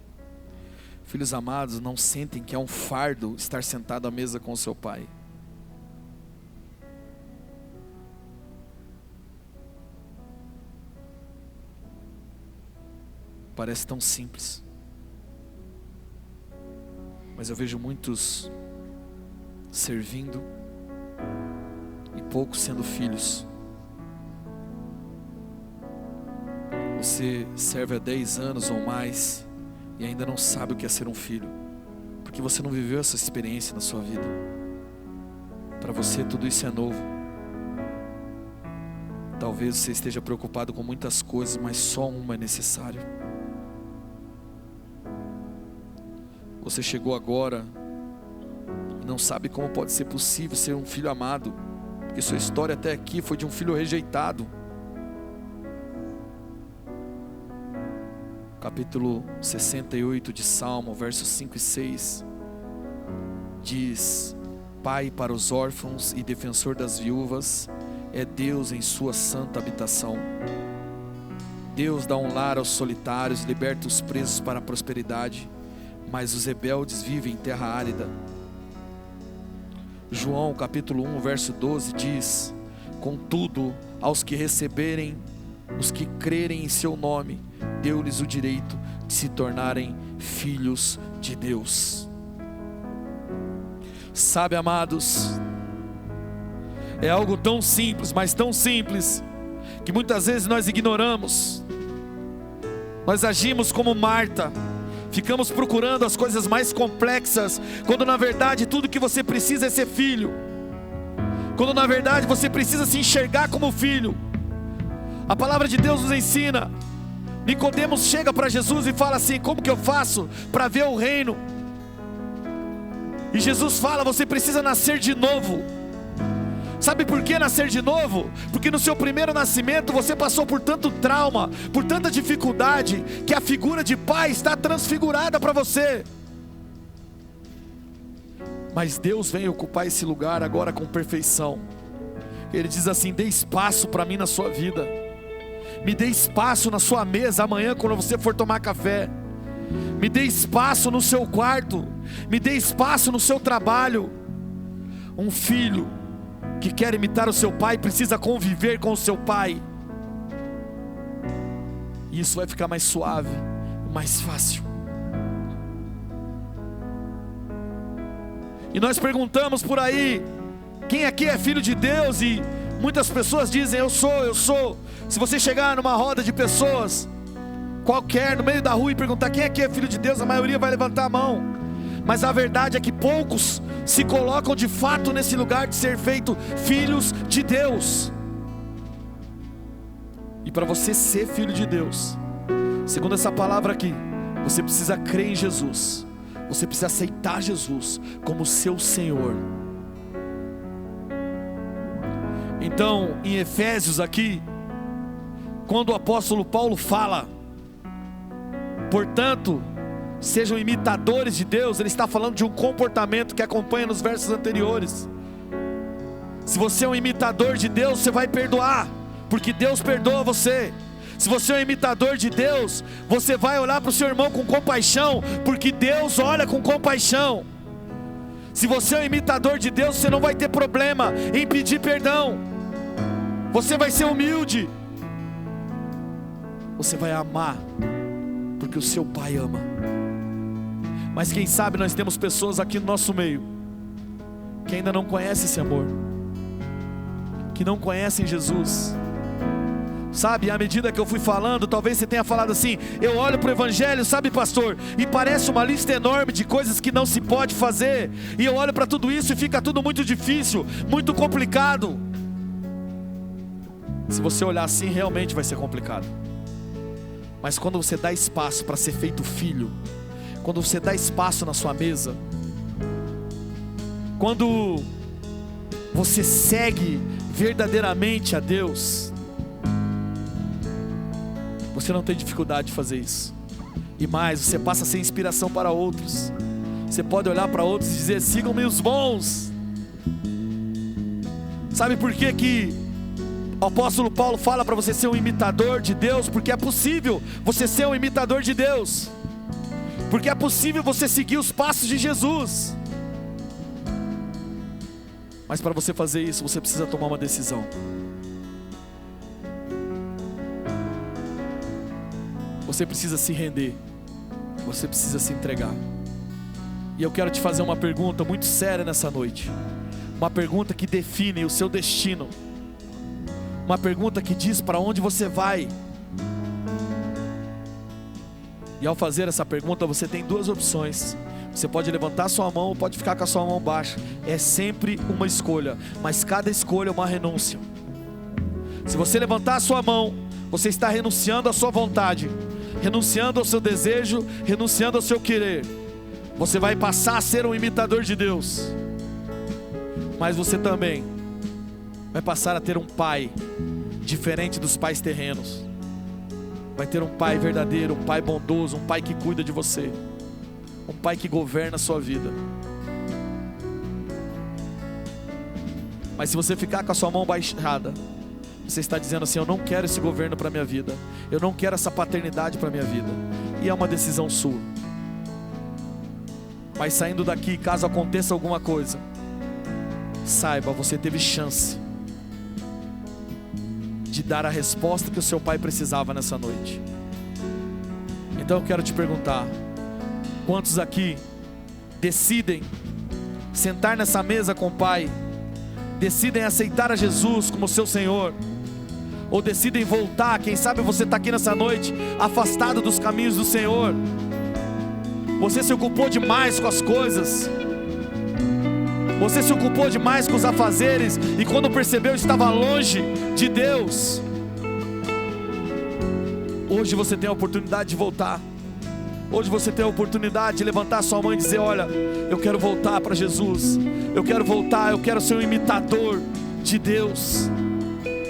Filhos amados não sentem que é um fardo estar sentado à mesa com seu pai. Parece tão simples. Mas eu vejo muitos servindo e poucos sendo filhos. Você serve há 10 anos ou mais e ainda não sabe o que é ser um filho, porque você não viveu essa experiência na sua vida. Para você tudo isso é novo. Talvez você esteja preocupado com muitas coisas, mas só uma é necessário. Você chegou agora e não sabe como pode ser possível ser um filho amado, porque sua história até aqui foi de um filho rejeitado. Capítulo 68 de Salmo, versos 5 e 6 diz: Pai para os órfãos e defensor das viúvas é Deus em sua santa habitação. Deus dá um lar aos solitários, liberta os presos para a prosperidade, mas os rebeldes vivem em terra árida. João capítulo 1, verso 12 diz: contudo, aos que receberem, os que crerem em seu nome, deu-lhes o direito de se tornarem filhos de Deus. Sabe, amados, é algo tão simples, mas tão simples, que muitas vezes nós ignoramos. Nós agimos como Marta, ficamos procurando as coisas mais complexas, quando na verdade tudo que você precisa é ser filho, quando na verdade você precisa se enxergar como filho. A palavra de Deus nos ensina. Nicodemos chega para Jesus e fala assim: como que eu faço para ver o reino? E Jesus fala: você precisa nascer de novo. Sabe por que nascer de novo? Porque no seu primeiro nascimento você passou por tanto trauma, por tanta dificuldade, que a figura de pai está transfigurada para você. Mas Deus vem ocupar esse lugar agora com perfeição. Ele diz assim: dê espaço para mim na sua vida, me dê espaço na sua mesa amanhã quando você for tomar café, me dê espaço no seu quarto, me dê espaço no seu trabalho. Um filho que quer imitar o seu pai precisa conviver com o seu pai, e isso vai ficar mais suave, mais fácil. E nós perguntamos por aí: quem aqui é filho de Deus? E muitas pessoas dizem: eu sou, eu sou. Se você chegar numa roda de pessoas qualquer, no meio da rua, e perguntar quem aqui é filho de Deus, a maioria vai levantar a mão. Mas a verdade é que poucos se colocam de fato nesse lugar de ser feito filhos de Deus. E para você ser filho de Deus, segundo essa palavra aqui, você precisa crer em Jesus, você precisa aceitar Jesus como seu Senhor. Então, em Efésios aqui, quando o apóstolo Paulo fala, portanto, sejam imitadores de Deus, ele está falando de um comportamento que acompanha nos versos anteriores. Se você é um imitador de Deus, você vai perdoar, porque Deus perdoa você. Se você é um imitador de Deus, você vai olhar para o seu irmão com compaixão, porque Deus olha com compaixão. Se você é um imitador de Deus, você não vai ter problema em pedir perdão. Você vai ser humilde. Você vai amar, porque o seu pai ama. Mas quem sabe nós temos pessoas aqui no nosso meio que ainda não conhecem esse amor, que não conhecem Jesus. Sabe, à medida que eu fui falando, talvez você tenha falado assim: eu olho para o Evangelho, sabe, pastor, e parece uma lista enorme de coisas que não se pode fazer, e eu olho para tudo isso e fica tudo muito difícil, muito complicado. Se você olhar assim, realmente vai ser complicado. Mas quando você dá espaço para ser feito filho, quando você dá espaço na sua mesa, quando você segue verdadeiramente a Deus, você não tem dificuldade de fazer isso. E mais, você passa a ser inspiração para outros. Você pode olhar para outros e dizer: sigam-me os bons. Sabe por que que o apóstolo Paulo fala para você ser um imitador de Deus? Porque é possível você ser um imitador de Deus, porque é possível você seguir os passos de Jesus. Mas para você fazer isso, você precisa tomar uma decisão. Você precisa se render, você precisa se entregar. E eu quero te fazer uma pergunta muito séria nessa noite, uma pergunta que define o seu destino, uma pergunta que diz para onde você vai. E ao fazer essa pergunta, você tem duas opções. Você pode levantar sua mão ou pode ficar com a sua mão baixa. É sempre uma escolha, mas cada escolha é uma renúncia. Se você levantar a sua mão, você está renunciando à sua vontade, renunciando ao seu desejo, renunciando ao seu querer. Você vai passar a ser um imitador de Deus, mas você também vai passar a ter um pai diferente dos pais terrenos. Vai ter um pai verdadeiro, um pai bondoso, um pai que cuida de você, um pai que governa a sua vida. Mas se você ficar com a sua mão baixada, Você está dizendo assim: eu não quero esse governo para a minha vida, eu não quero essa paternidade para a minha vida. E é uma decisão sua. Mas saindo daqui, caso aconteça alguma coisa, saiba, você teve chance de dar a resposta que o seu pai precisava nessa noite. Então eu quero te perguntar: quantos aqui decidem sentar nessa mesa com o pai, decidem aceitar a Jesus como seu Senhor, ou decidem voltar? Quem sabe você está aqui nessa noite afastado dos caminhos do Senhor. Você se ocupou demais com as coisas, você se ocupou demais com os afazeres, e quando percebeu estava longe de Deus. Hoje você tem a oportunidade de voltar. Hoje você tem a oportunidade de levantar sua mão e dizer: olha, eu quero voltar para Jesus, eu quero voltar, eu quero ser um imitador de Deus,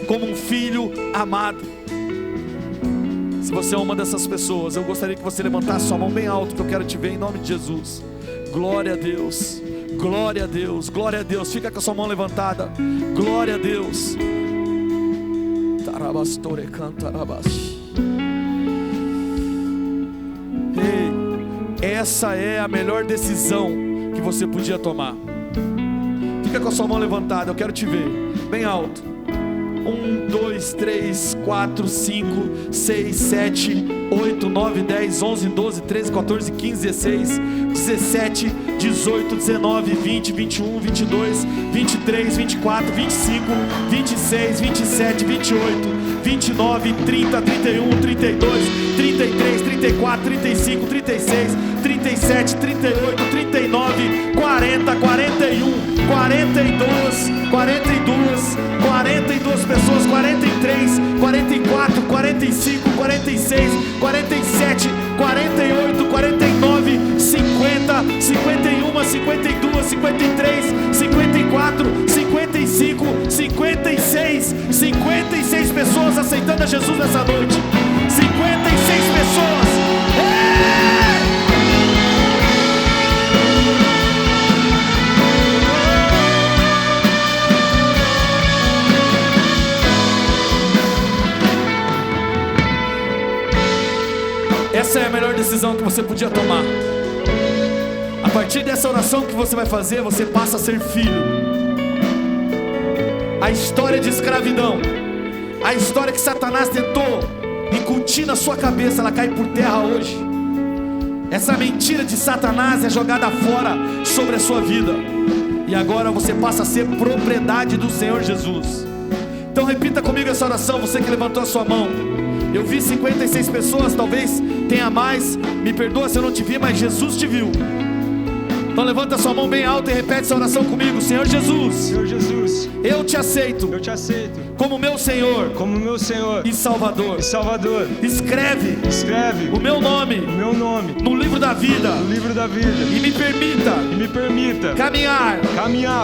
como um filho amado. Se você é uma dessas pessoas, eu gostaria que você levantasse sua mão bem alto, que eu quero te ver em nome de Jesus. Glória a Deus, glória a Deus, glória a Deus. Fica com a sua mão levantada. Glória a Deus. Ei, essa é a melhor decisão que você podia tomar. Fica com a sua mão levantada, eu quero te ver bem alto. 1, 2, 3, 4, 5, 6, 7, 8, 9, 10, 11, 12, 13, 14, 15, 16, 17, 18, 19, 20, 21, 22, 23, 24, 25, 26, 27, 28, 29, 30, 31, 32, 33, 34, 35, 36, 37, 38, 39, 40, 41, 42, 42 pessoas, 43, 44, 45, 46, 47, 48, 49, 50, 51, 52, 53, 54, 55, 56 pessoas aceitando a Jesus nessa noite. 56 pessoas. Essa é a melhor decisão que você podia tomar. A partir dessa oração que você vai fazer, você passa a ser filho. A história de escravidão, a história que Satanás tentou incutir na sua cabeça, ela cai por terra hoje. Essa mentira de Satanás é jogada fora sobre a sua vida, e agora você passa a ser propriedade do Senhor Jesus. Então repita comigo essa oração, você que levantou a sua mão. Eu vi 56 pessoas, talvez tenha mais, me perdoa se eu não te vi, mas Jesus te viu. Então levanta sua mão bem alta e repete essa oração comigo. Senhor Jesus, eu te aceito como meu Senhor, e Salvador. Escreve o meu nome no livro da vida, e me permita caminhar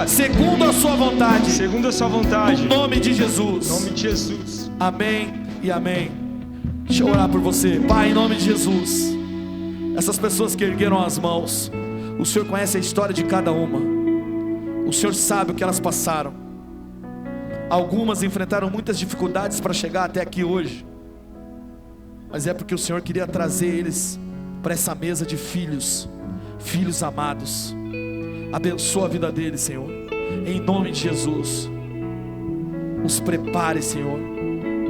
segundo a sua vontade, no nome de Jesus. Amém e amém. Deixa eu orar por você. Pai, em nome de Jesus, essas pessoas que ergueram as mãos, o Senhor conhece a história de cada uma. O Senhor sabe o que elas passaram. Algumas enfrentaram muitas dificuldades para chegar até aqui hoje, mas é porque o Senhor queria trazer eles para essa mesa de filhos amados. Abençoa a vida deles, Senhor, em nome de Jesus. Os prepare, Senhor,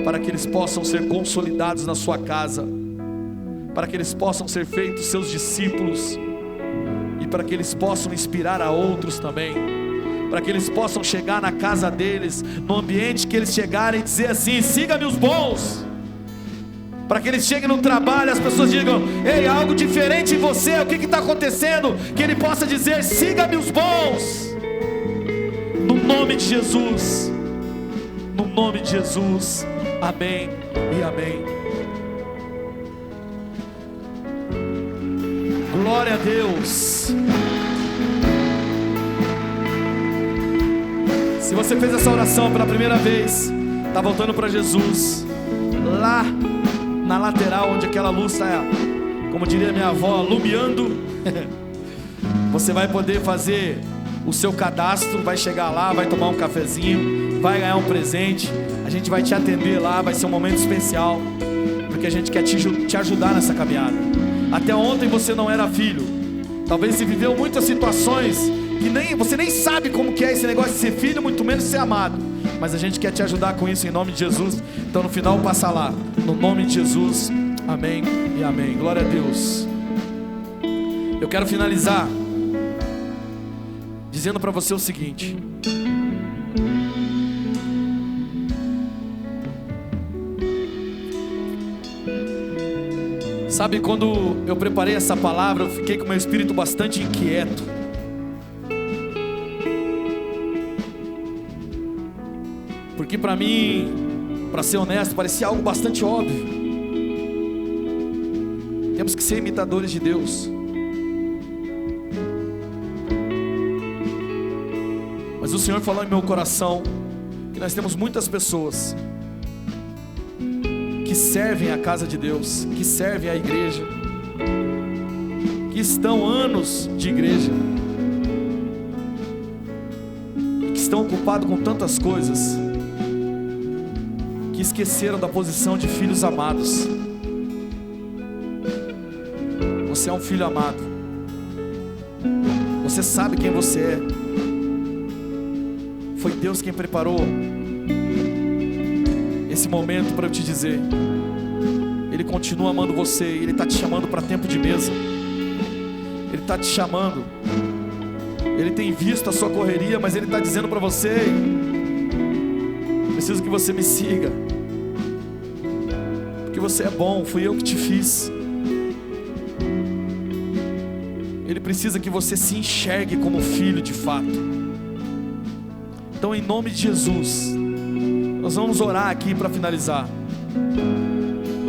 para que eles possam ser consolidados na sua casa, para que eles possam ser feitos seus discípulos, e para que eles possam inspirar a outros também, para que eles possam chegar na casa deles, no ambiente que eles chegarem, e dizer assim: siga-me os bons. Para que eles cheguem no trabalho, as pessoas digam: ei, há algo diferente em você, o que está acontecendo? Que ele possa dizer: siga-me os bons. No nome de Jesus, no nome de Jesus. Amém e amém. Glória a Deus. Se você fez essa oração pela primeira vez, está voltando para Jesus, lá na lateral onde aquela luz está, como diria minha avó, alumiando, você vai poder fazer o seu cadastro, vai chegar lá, vai tomar um cafezinho vai ganhar um presente. A gente vai te atender lá, vai ser um momento especial, porque a gente quer te ajudar nessa caminhada. Até ontem você não era filho. Talvez você viveu muitas situações que você nem sabe como que é esse negócio de ser filho, muito menos ser amado. Mas a gente quer te ajudar com isso em nome de Jesus. Então no final passa lá, no nome de Jesus. Amém e amém. Glória a Deus. Eu quero finalizar dizendo para você o seguinte: sabe, quando eu preparei essa palavra, eu fiquei com meu espírito bastante inquieto. Porque para mim, para ser honesto, parecia algo bastante óbvio. Temos que ser imitadores de Deus. Mas o Senhor falou em meu coração que nós temos muitas pessoas que servem a casa de Deus, que servem a igreja, que estão anos de igreja, que estão ocupados com tantas coisas, que esqueceram da posição de filhos amados. Você é um filho amado. Você sabe quem você é. Foi Deus quem preparou esse momento para eu te dizer. Ele continua amando você. Ele está te chamando para tempo de mesa. Ele está te chamando. Ele tem visto a sua correria, mas Ele está dizendo para você: preciso que você me siga, porque você é bom, fui eu que te fiz. Ele precisa que você se enxergue como filho de fato. Então, em nome de Jesus, nós vamos orar aqui para finalizar.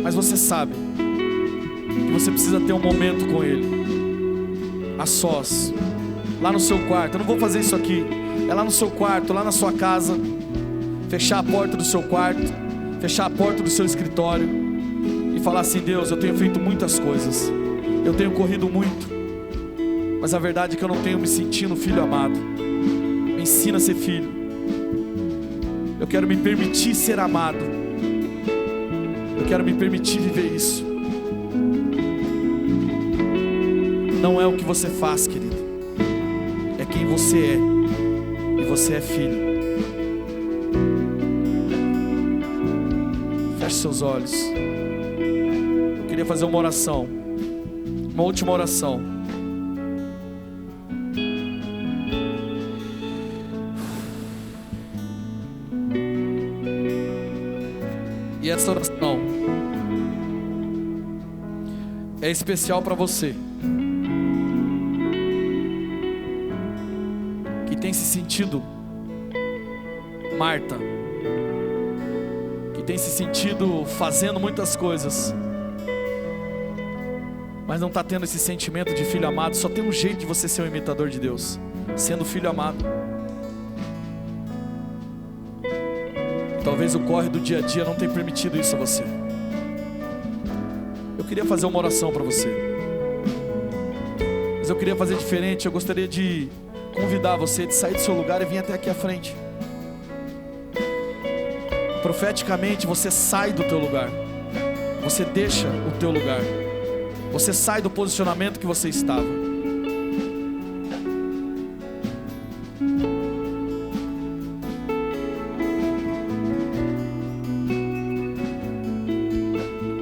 Mas você sabe que você precisa ter um momento com Ele, a sós, lá no seu quarto. Eu não vou fazer isso aqui. É lá no seu quarto, lá na sua casa. Fechar a porta do seu quarto, fechar a porta do seu escritório e falar assim: Deus, eu tenho feito muitas coisas, eu tenho corrido muito, mas a verdade é que eu não tenho me sentindo filho amado. Me ensina a ser filho. Eu quero me permitir ser amado. Eu quero me permitir viver isso. Não é o que você faz, querido, é quem você é. E você é filho. Feche seus olhos. Eu queria fazer uma oração, uma última oração. E essa oração é especial para você que tem se sentido Marta, que tem se sentido fazendo muitas coisas, mas não está tendo esse sentimento de filho amado. Só tem um jeito de você ser um imitador de Deus: sendo filho amado. Talvez o corre do dia a dia não tenha permitido isso a você. Eu queria fazer uma oração para você, mas eu queria fazer diferente. Eu gostaria de convidar você de sair do seu lugar e vir até aqui à frente. Profeticamente, você sai do teu lugar, você deixa o teu lugar, você sai do posicionamento que você estava.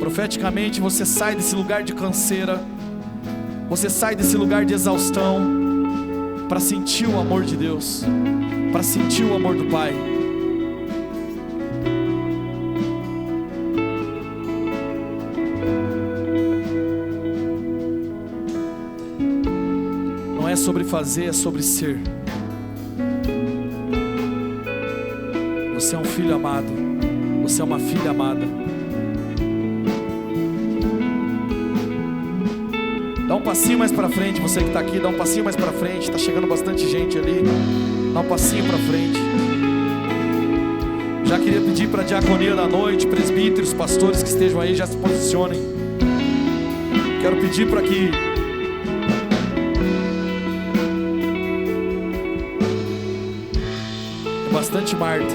Profeticamente, você sai desse lugar de canseira, você sai desse lugar de exaustão, para sentir o amor de Deus, para sentir o amor do Pai. Não é sobre fazer, é sobre ser. Você é um filho amado, você é uma filha amada. Dá um passinho mais para frente, você que está aqui, dá um passinho mais para frente. Está chegando bastante gente ali. Dá um passinho para frente. Já queria pedir para a diaconia da noite, presbíteros, pastores que estejam aí, já se posicionem. Quero pedir para que bastante Marta.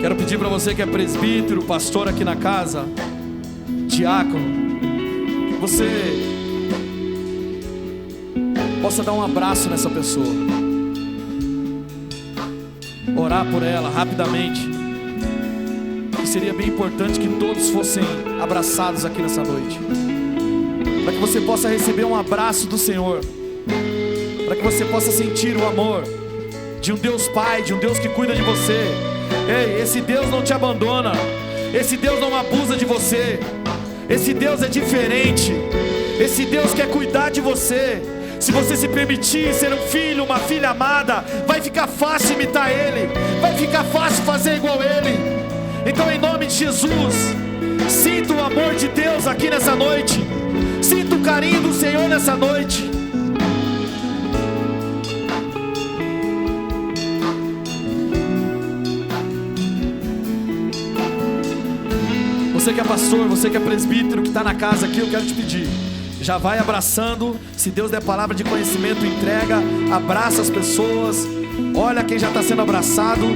Quero pedir para você que é presbítero, pastor aqui na casa, diácono, que você possa dar um abraço nessa pessoa, orar por ela rapidamente. Que seria bem importante que todos fossem abraçados aqui nessa noite, para que você possa receber um abraço do Senhor, para que você possa sentir o amor de um Deus Pai, de um Deus que cuida de você. Ei, esse Deus não te abandona, esse Deus não abusa de você, esse Deus é diferente, esse Deus quer cuidar de você. Se você se permitir ser um filho, uma filha amada, vai ficar fácil imitar Ele, vai ficar fácil fazer igual Ele. Então, em nome de Jesus, sinta o amor de Deus aqui nessa noite, sinta o carinho do Senhor nessa noite. Você que é pastor, você que é presbítero, que está na casa aqui, eu quero te pedir, já vai abraçando. Se Deus der palavra de conhecimento, entrega, abraça as pessoas. Olha quem já está sendo abraçado,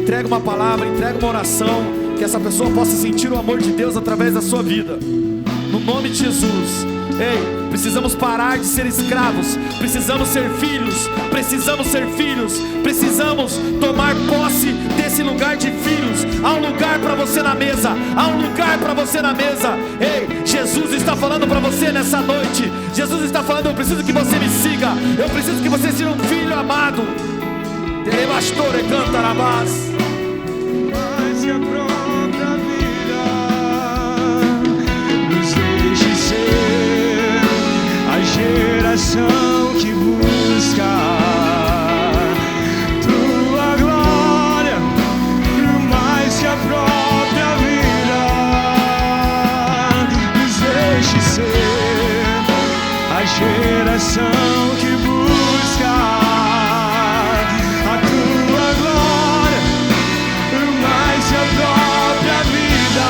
entrega uma palavra, entrega uma oração, que essa pessoa possa sentir o amor de Deus através da sua vida, no nome de Jesus. Ei, precisamos parar de ser escravos, precisamos ser filhos, precisamos tomar posse desse lugar de filhos. Há um lugar para você na mesa, há um lugar para você na mesa. Ei, Jesus está falando para você nessa noite, Jesus está falando: eu preciso que você me siga, eu preciso que você seja um filho amado. Telebastore canta na paz. Mais que a própria vida, nos deixe ser a geração que busca tua glória, mais que a própria vida. Nos deixe ser a geração que busca a tua glória, mais que a própria vida.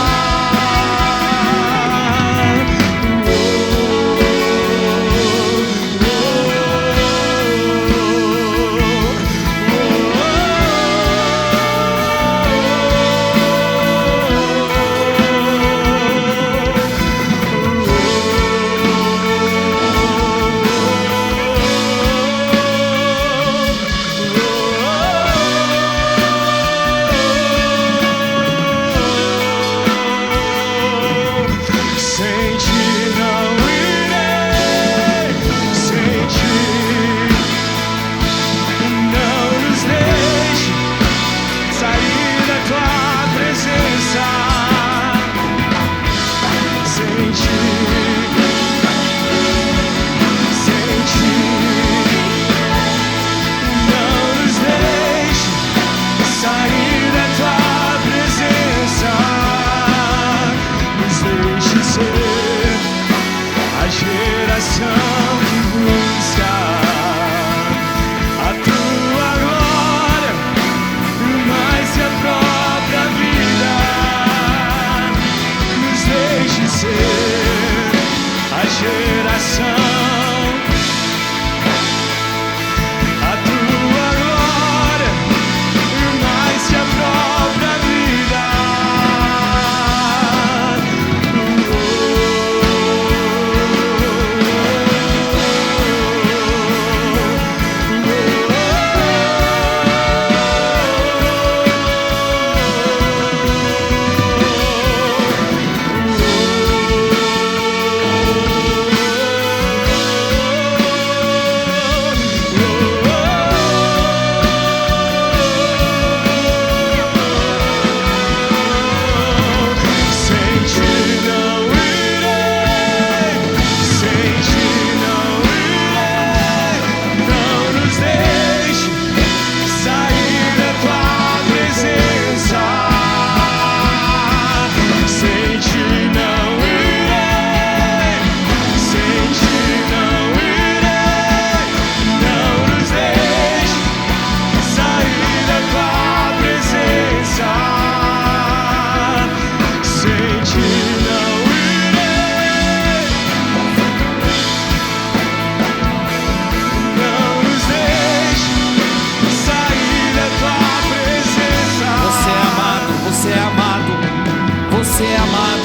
Você é amado.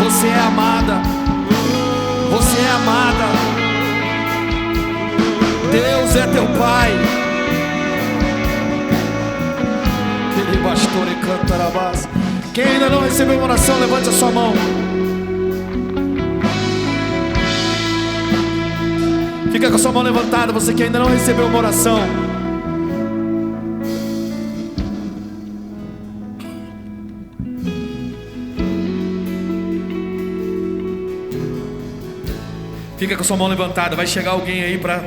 Você é amada. Você é amada. Deus é teu Pai. Quem ainda não recebeu uma oração, levante a sua mão. Fica com a sua mão levantada, você que ainda não recebeu uma oração. Fica com a sua mão levantada. Vai chegar alguém aí para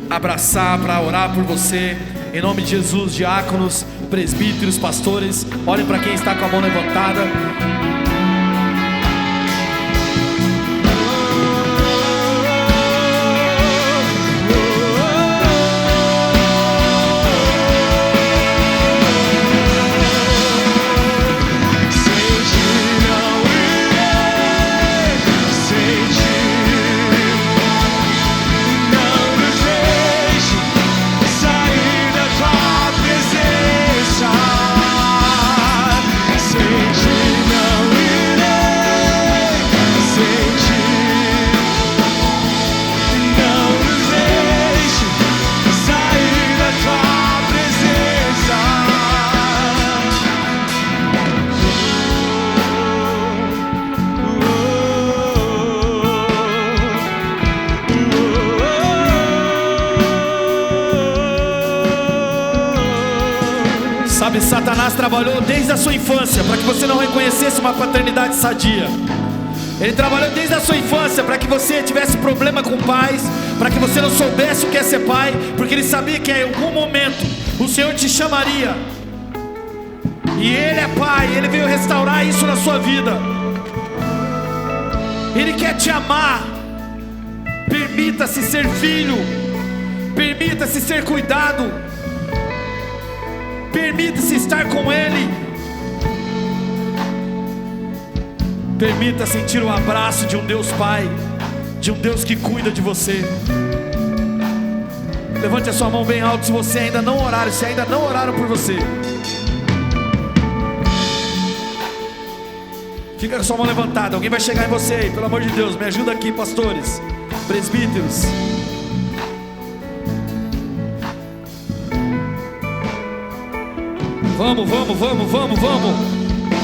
abraçar, para orar por você. Em nome de Jesus, diáconos, presbíteros, pastores, olhem para quem está com a mão levantada. Sabe, Satanás trabalhou desde a sua infância para que você não reconhecesse uma paternidade sadia. Ele trabalhou desde a sua infância para que você tivesse problema com pais, para que você não soubesse o que é ser pai, porque ele sabia que em algum momento o Senhor te chamaria. E Ele é Pai, Ele veio restaurar isso na sua vida. Ele quer te amar. Permita-se ser filho, permita-se ser cuidado, permita-se estar com Ele. Permita sentir o abraço de um Deus Pai, de um Deus que cuida de você. Levante a sua mão bem alto se você ainda não oraram, se ainda não oraram por você. Fica com a sua mão levantada. Alguém vai chegar em você aí, pelo amor de Deus, me ajuda aqui, pastores, presbíteros. Vamos, vamos, vamos, vamos, vamos.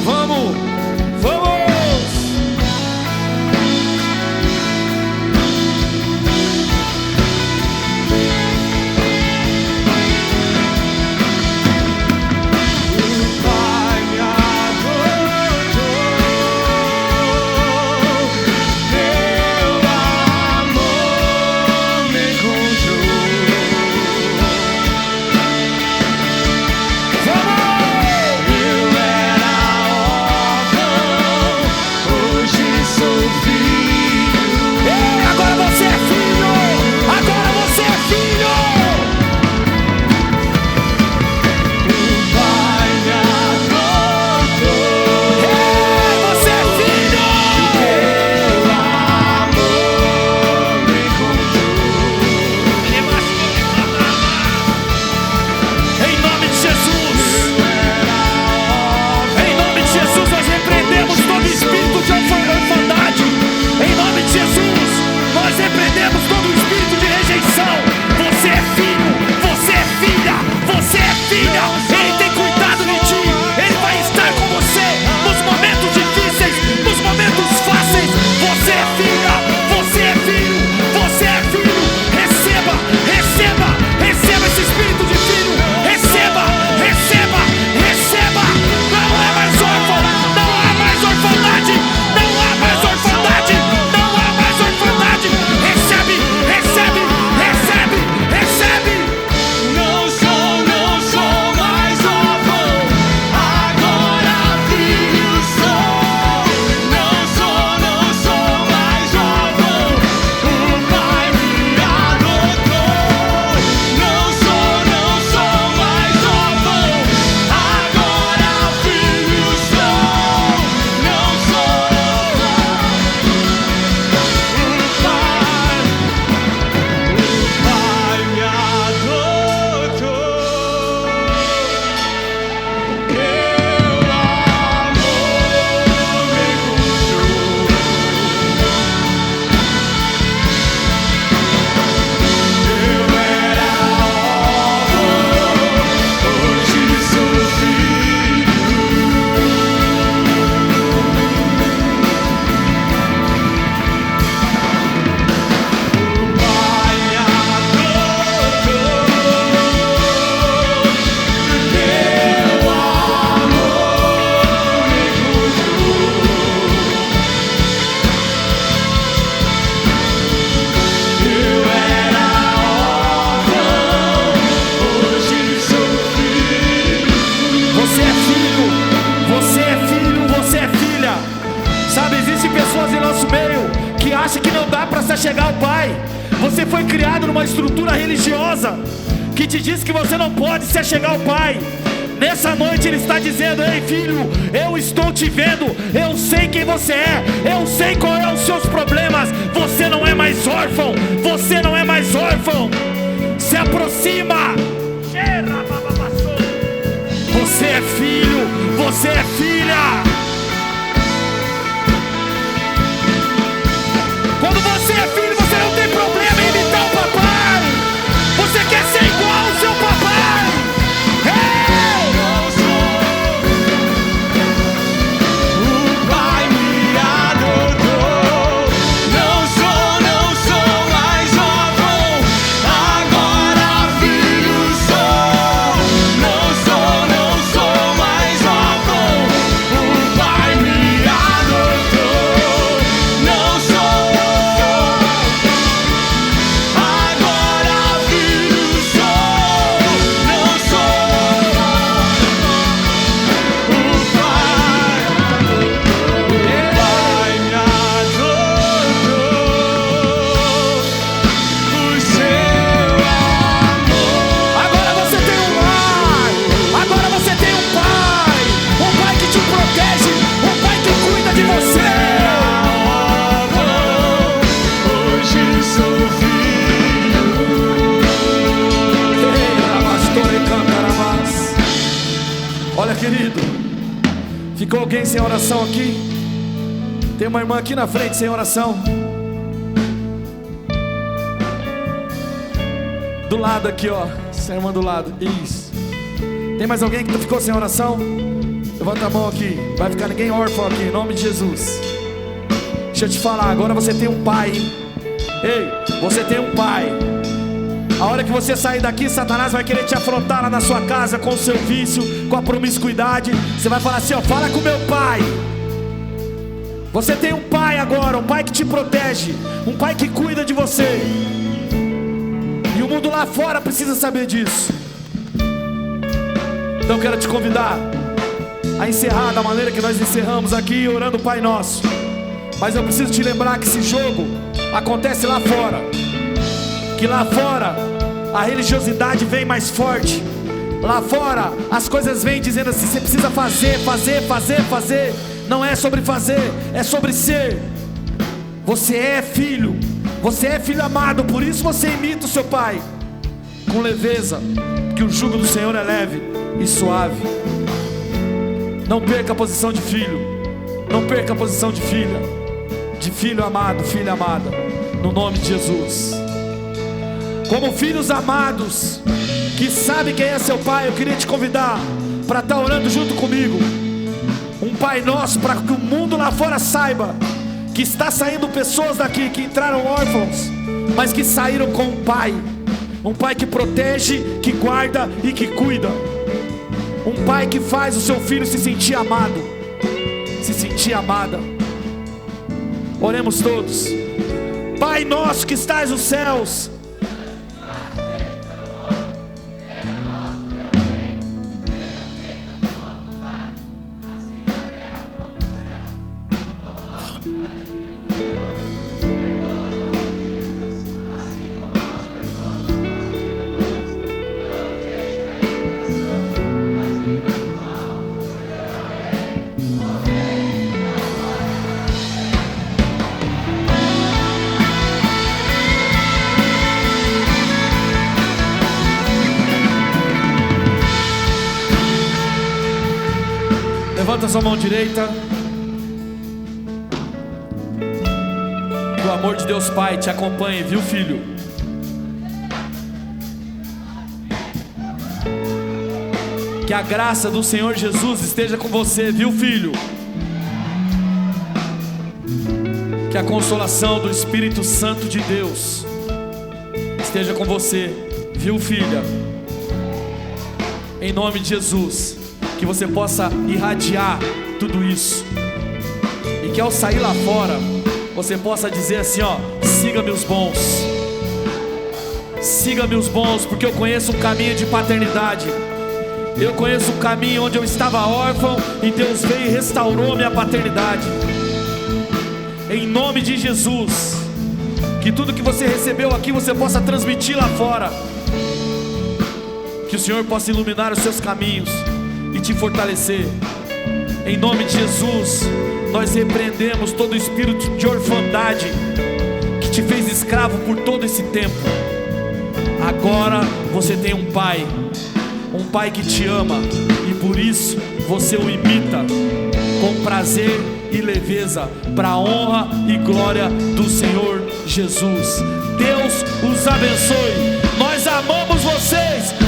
Vamos, vamos. Eu era nosso meio que acha que não dá para se achegar ao Pai. Você foi criado numa estrutura religiosa que te diz que você não pode se achegar ao Pai. Nessa noite Ele está dizendo: ei filho, eu estou te vendo, eu sei quem você é, eu sei qual é os seus problemas. Você não é mais órfão, você não é mais órfão. Se aproxima. Você é filho, você é filha. Quando você é filho, você não tem problema em imitar o papai. Você quer ser igual ao seu papai. O Pai me adotou. Não sou mais órfão, agora filho sou. Não sou mais órfão. O Pai me adotou. Não sou, agora filho sou. Não sou. O Pai me adotou. O seu amor. Agora você tem um lar, agora você tem um pai que te protege, um pai que cuida de você. Hoje sou Olha, querido, ficou alguém sem oração aqui? Tem uma irmã aqui na frente sem oração. Do lado aqui, ó. Essa irmã do lado. Isso. Tem mais alguém que ficou sem oração? Levanta a mão aqui. Vai ficar ninguém órfão aqui, em nome de Jesus. Deixa eu te falar, agora você tem um pai, hein? Ei, você tem um pai. A hora que você sair daqui, Satanás vai querer te afrontar lá na sua casa com o seu vício, com a promiscuidade. Você vai falar assim, ó, fala com meu pai. Você tem um pai agora, um pai que te protege, um pai que cuida de você. E o mundo lá fora precisa saber disso. Então eu quero te convidar a encerrar da maneira que nós encerramos aqui, orando o Pai Nosso. Mas eu preciso te lembrar que esse jogo acontece lá fora. Que lá fora a religiosidade vem mais forte. Lá fora as coisas vêm dizendo assim, você precisa fazer. Não é sobre fazer, é sobre ser. Você é filho amado, por isso você imita o seu pai com leveza, que o jugo do Senhor é leve e suave. Não perca a posição de filho, não perca a posição de filha, de filho amado, filha amada, no nome de Jesus. Como filhos amados que sabem quem é seu pai, eu queria te convidar para estar orando junto comigo um Pai Nosso, para que o mundo lá fora saiba que está saindo pessoas daqui que entraram órfãos, mas que saíram com um pai que protege, que guarda e que cuida, um pai que faz o seu filho se sentir amado, se sentir amada. Oremos todos. Pai nosso que estás nos céus, levanta sua mão direita. Que o amor de Deus Pai te acompanhe, viu, filho? Que a graça do Senhor Jesus esteja com você, viu, filho? Que a consolação do Espírito Santo de Deus esteja com você, viu, filha? Em nome de Jesus, que você possa irradiar tudo isso, e que ao sair lá fora você possa dizer assim, ó: siga-me os bons, siga-me os bons, porque eu conheço um caminho de paternidade. Eu conheço um caminho onde eu estava órfão e Deus veio e restaurou minha paternidade. em nome de Jesus. Que tudo que você recebeu aqui você possa transmitir lá fora. Que o Senhor possa iluminar os seus caminhos e te fortalecer. Em nome de Jesus, nós repreendemos todo espírito de orfandade que te fez escravo por todo esse tempo. Agora você tem um pai que te ama, e por isso você o imita com prazer e leveza, para a honra e glória do Senhor Jesus. Deus os abençoe. Nós amamos vocês.